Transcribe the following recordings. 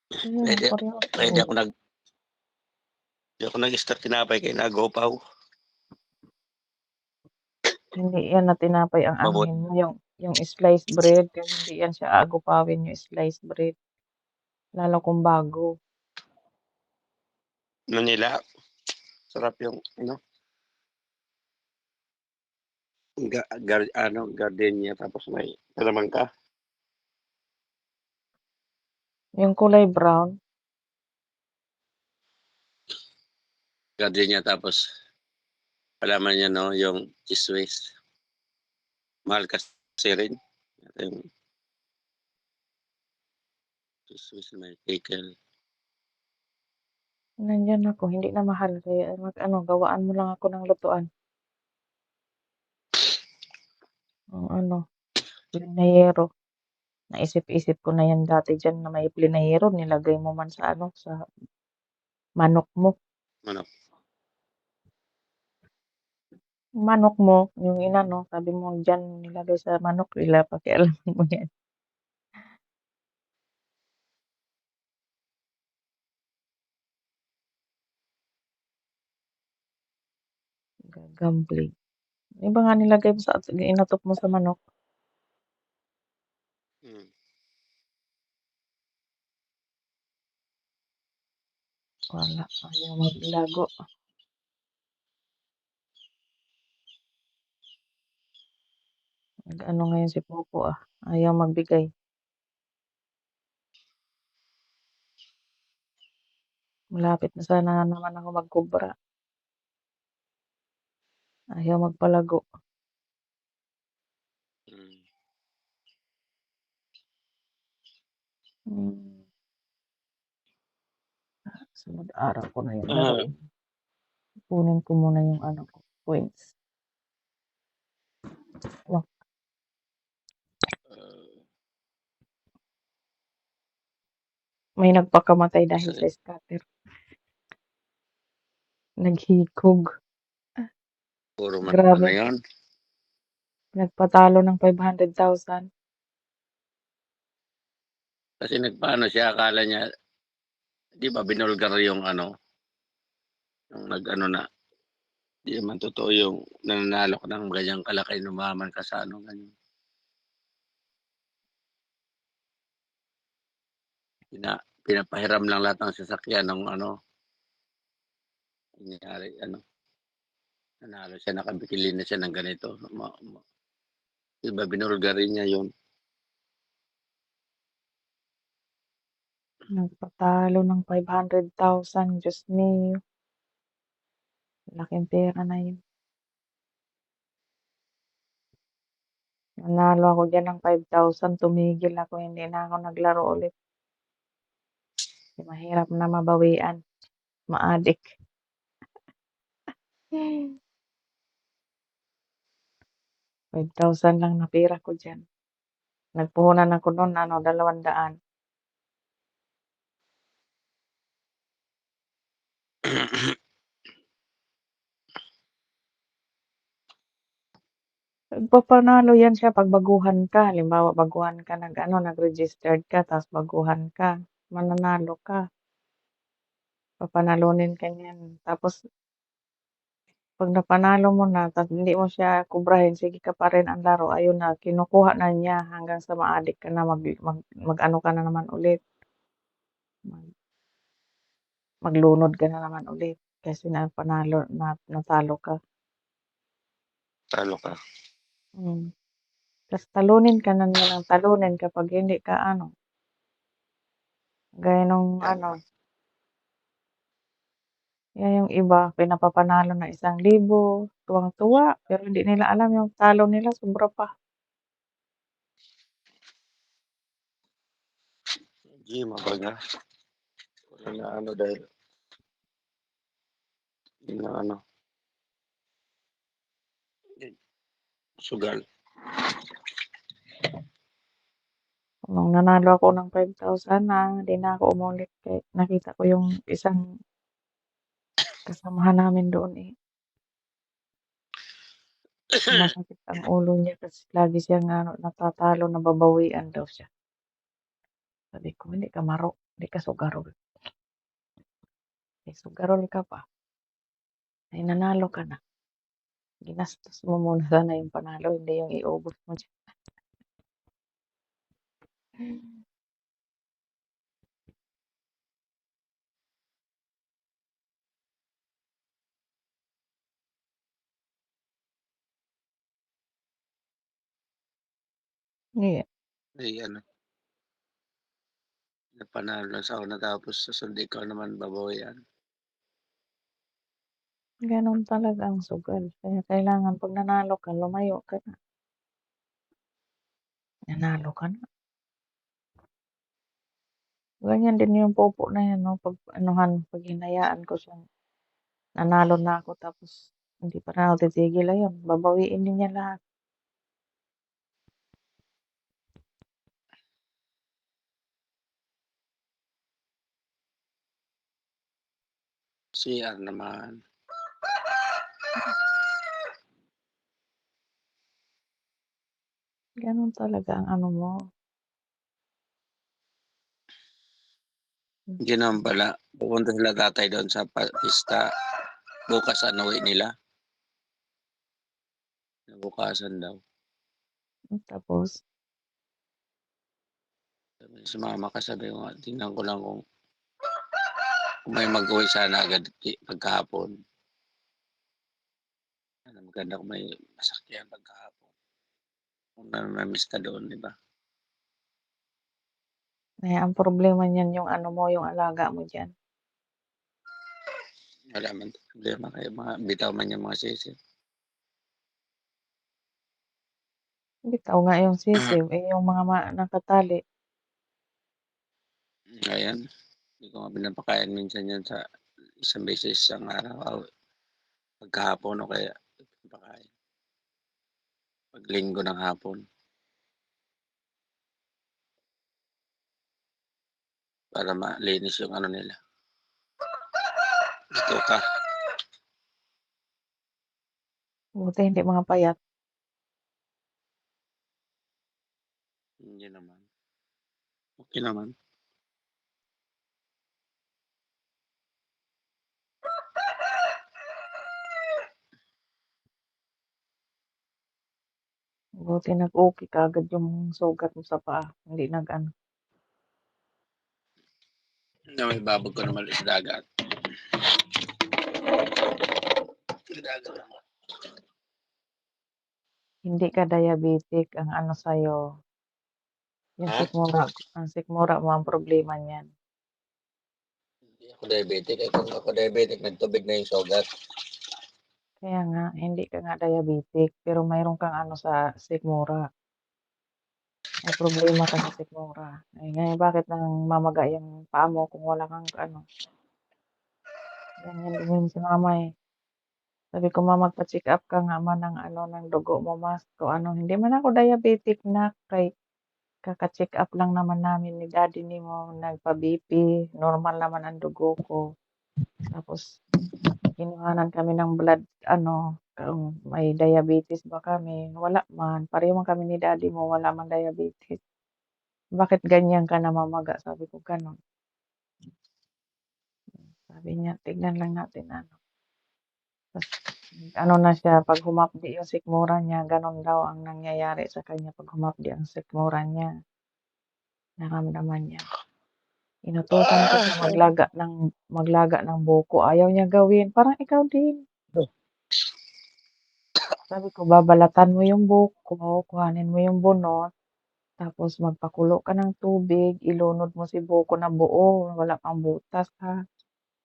Ayun, Kaya parehas kaya di oo. ako di ako nag-start tinapay kaya nag-upaw. Hindi yan na tinapay ang Mabut anuhin mo, yung sliced bread kasi hindi yan siya aagupawin yung sliced bread, lalo kung bago. Manila, sarap yung ano, gardenia tapos may palamangka. Yung kulay brown, Gardenia tapos palaman niya 'no, yung cheese whiz. Mahal kasi rin. Yung cheese whiz na may pickle. nandiyan ako hindi na mahal kaya mag-ano gawaan mo lang ako ng lutuan. Ang ano, plinayero, naisip-isip ko na yan dati diyan na may plinayero nilagay mo man sa ano, sa manok mo. Ano, Manok mo, yung inano, sabi mo diyan nilagay sa manok, pakialaman mo yan. Gagambling. 'Di ba nga nilagay mo sa inatok mo sa manok? hmm, Wala, ayaw maglago. Nag-ano ngayon si Popo, ayaw magbigay. Malapit na sana naman ako magkobra, ayaw magpalago. hmm. Hmm, sunod araw ko na yung Ah, laruin. Kunin ko muna yung ano ko, coins. Wak may nagpakamatay dahil kasi sa scatter, naghikog. puro ano Grabe, yun, nagpatalo ng 500,000. kasi nagpaano siya akala niya 'di ba binulgar yung ano, yung nag-ano na, 'di naman totoo yung nananalo ka ng ganyang kalaki yumaman ka sa ano, ganyan. Pinapahiram lang lahat ng sasakyan ng ano, nangyari ano, nanalo siya, nakabili na siya ng ganito. 'Di ba binulgarin niya yun. Nagpatalo ng 500,000, Diyos mio, laking pera na yun. Nanalo ako diyan ng 5,000, tumigil ako, hindi na ako naglaro ulit. Mahirap na mabawian, ma-adik. 5,000 lang natira ko diyan. Nagpuhunan ako nun ano, 200. Nagpapanalo yan siya 'pag baguhan ka. Halimbawa, baguhan ka nag-ano, nag-registered ka ta's baguhan ka, mananalo ka. Papanalunin ka niyan. Tapos 'pag napanalo mo na ta's hindi mo siya kubrahin, sige ka pa rin ang laro, ayun na, kinukuha na niya hanggang sa ma-adik ka na mag-ano ka na naman ulit, mag maglunod ka na naman ulit kasi natalo ka. Talo ka. Hmm, ta's talunin ka na niya ng talunin kapag hindi ka ano, gaya nung ano, yan yung iba pinapapanalo ng 1,000, tuwang-tuwa, pero hindi nila alam yung talo nila sobra pa. Hindi mabaga. Wala na ano dahil yun na ano, sugal. Nung nanalo ako ng 5,000 na, 'di na ako umulit kaya nakita ko yung isang kasamahan namin doon, sumasakit ang ulo niya kasi lagi siyang ano, natatalo, nababawian daw siya. Sabi ko, "Hindi ka maro." Di ka sugarol. Sugarol ka pa, ay nanalo ka na. Ginastos mo muna sana yung panalo, hindi yung iubos mo diyan. Hindi, Ay ano, napanalo lang sa una tapos susunod ikaw naman babawian. gano'n talaga ang sugal. Kaya kailangan 'pag nanalo ka, lumayo ka na. Nanalo ka na. Ganyan din yung popo na 'yan 'no, 'pag anuhan, 'pag hinayaan ko siyang nanalo na ako tapos hindi pa rin ako titigil, ayun, babawiin din niya lahat. CR naman. Gano'n talaga ang ano mo. Gano'n pala, pupunta sila tatay doon sa pista, bukas ano-uwi nila, kinabukasan daw. Tapos Sabi sumama ka sabi ko nga, tingnan ko lang kung may mag-uwi sana agad pagkahapon. Ano maganda kung may masakyan pagkahapon. Kung na-miss ka doon, 'di ba? ang problema niyan yung ano mo, yung alaga mo diyan. Wala man problema kaya mga bitaw man yung mga sisi. Bitaw nga yung sisiw, eh, yung mga nakatali. Ayan, hindi ko nga pinapakain minsan yan sa isang beses isang araw o pagkahapon o kaya pinapakain. 'Pag Linggo ng hapon para malinis yung ano nila, bituka. Buti hindi mga payat. Hindi naman, okey naman. Buti nag-okey kaagad yung sugat mo sa paa, hindi nag-ano. Na maibabad ko naman sa dagat. Sa dagat lang. Hindi ka diabetic, ang ano sa'yo, yung Ha? sikmura, ang sikmura mo ang problema niyan. Hindi ako diabetic, eh, kung ako diabetic nagtubig na yung sugat. Kaya nga, hindi ka nga diabetic, pero mayroon kang ano sa sikmura. May problema ka sa sikmura. Eh, ngayon bakit namamaga yung paa mo kung wala kang ano, ganyan din yun si mama, eh. Sabi ko, "Ma, magpa-check-up ka nga ma ng ano, ng dugo mo mas kung ano." "Hindi man ako diabetic nak, kay kaka-check-up lang naman namin ni daddy nimo, nagpa-BP, normal naman ang dugo ko." Tapos kinuhanan kami ng blood ano, kung may diabetes ba kami, wala man, pareho man kami ni daddy mo, wala man diabetes. "Bakit ganyan ka namamaga?" Sabi ko gano'n. Sabi niya, "Tignan lang natin ano." Tas ano na siya, 'pag humapdi yung sikmura niya, gano'n daw ang nangyayari sa kanya 'pag humapdi ang sikmura niya, naramdaman niya. Inutusan ko siya maglaga ng buko, ayaw niya gawin, parang ikaw din. Sabi ko, babalatan mo yung buko, kuhanin mo yung bunot, tapos magpakulo ka ng tubig, ilunod mo si buko na buo, wala pang butas ha.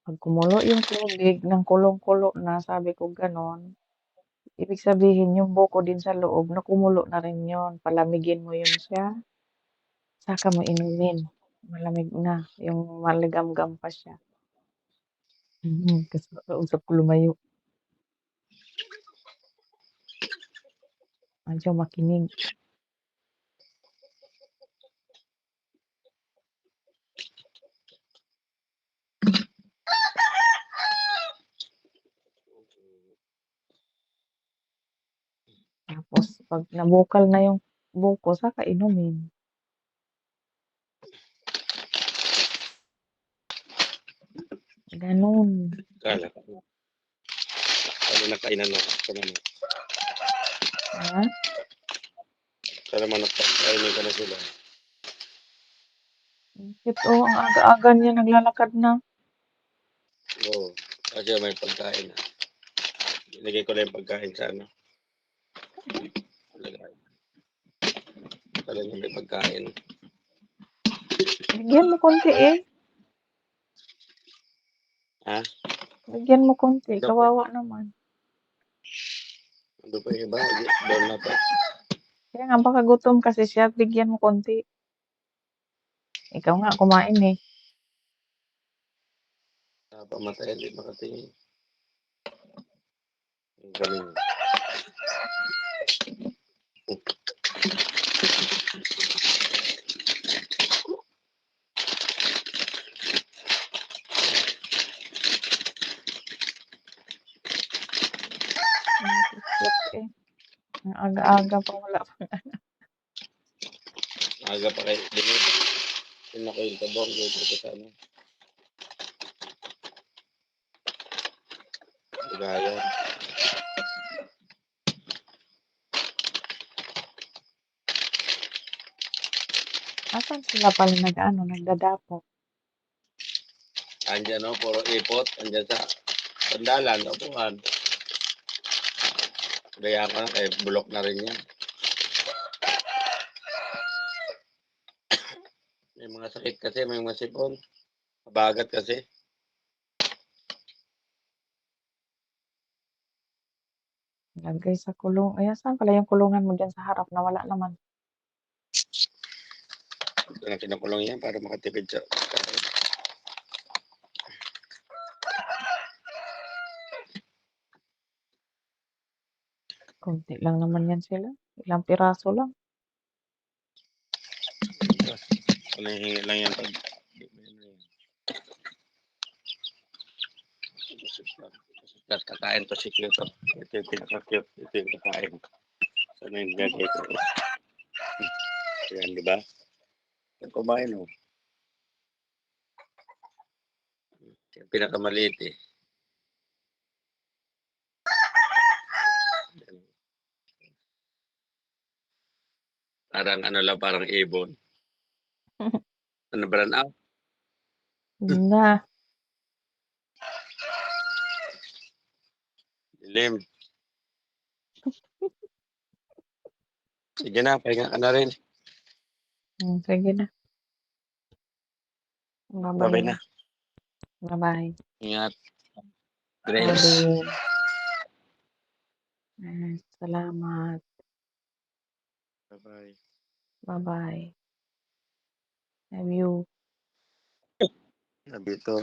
'Pag kumulo yung tubig ng kulong-kulo na, sabi ko gano'n, ibig sabihin yung buko din sa loob na kumulo na rin yun, palamigin mo yun siya, saka mo inumin. Malamig na, yung maligamgam pa siya. Kasi kausap ko lumayo, medyo makinig. Tapos 'pag nabukal na yung buko saka inumin. Gano'n. Akala ko sana nakainan mo sa manok. Ha? Sana manok kainin ko na sila. Bakit ang aga-aga niya naglalakad na. Oo, kasi may pagkain na. Ilagay ko lang yung pagkain sa ano. Ilagay. Talagang may pagkain. Bigyan mo konti eh. Ha? Bigyan mo konti. Ando pa, Kawawa naman. ando pa yung iba. Doon na pa. Kaya nga baka gutom kasi siya. Bigyan mo konti. Ikaw nga kumain eh. Napamatay, hindi makatingin. Ang galing. Nakikip eh. Ang aga-aga pa wala pa. Aga pa kayo. Yun ako yung tabor. Dito ko sa ano. Gaya. Asan sila pala nagdadapo? Andyan no, puro ipot. Andyan sa sandalan, upuan. Gaya ka na, kaya bulok na rin yan. May mga sakit kasi, may mga sipon. Mabagat kasi. Lagay sa kulong. Ay, saan pala yung kulungan mo dyan sa harap na wala naman? Ito na kinukulong yan para makatipid sa kain. Konti lang naman yan sila. Ilang piraso lang. Hinihingi lang yan pag kakain to si Kyoto. Ito yung pinaka-cute. Ito yung kakain. Sana yung gagay ko. Yan, di ba? Yan kumain oh. Yung pinakamaliit eh. Yan. Parang ano lang, parang ibon. Ano ba na? Na. Dilim. Sige na, pahinga ka na rin. Sige na. Babay Bye-bye na. na. Bye-bye. Ingat. Ikaw Grace. din. Salamat. Bye-bye. Bye-bye. Love you. Sabi ito.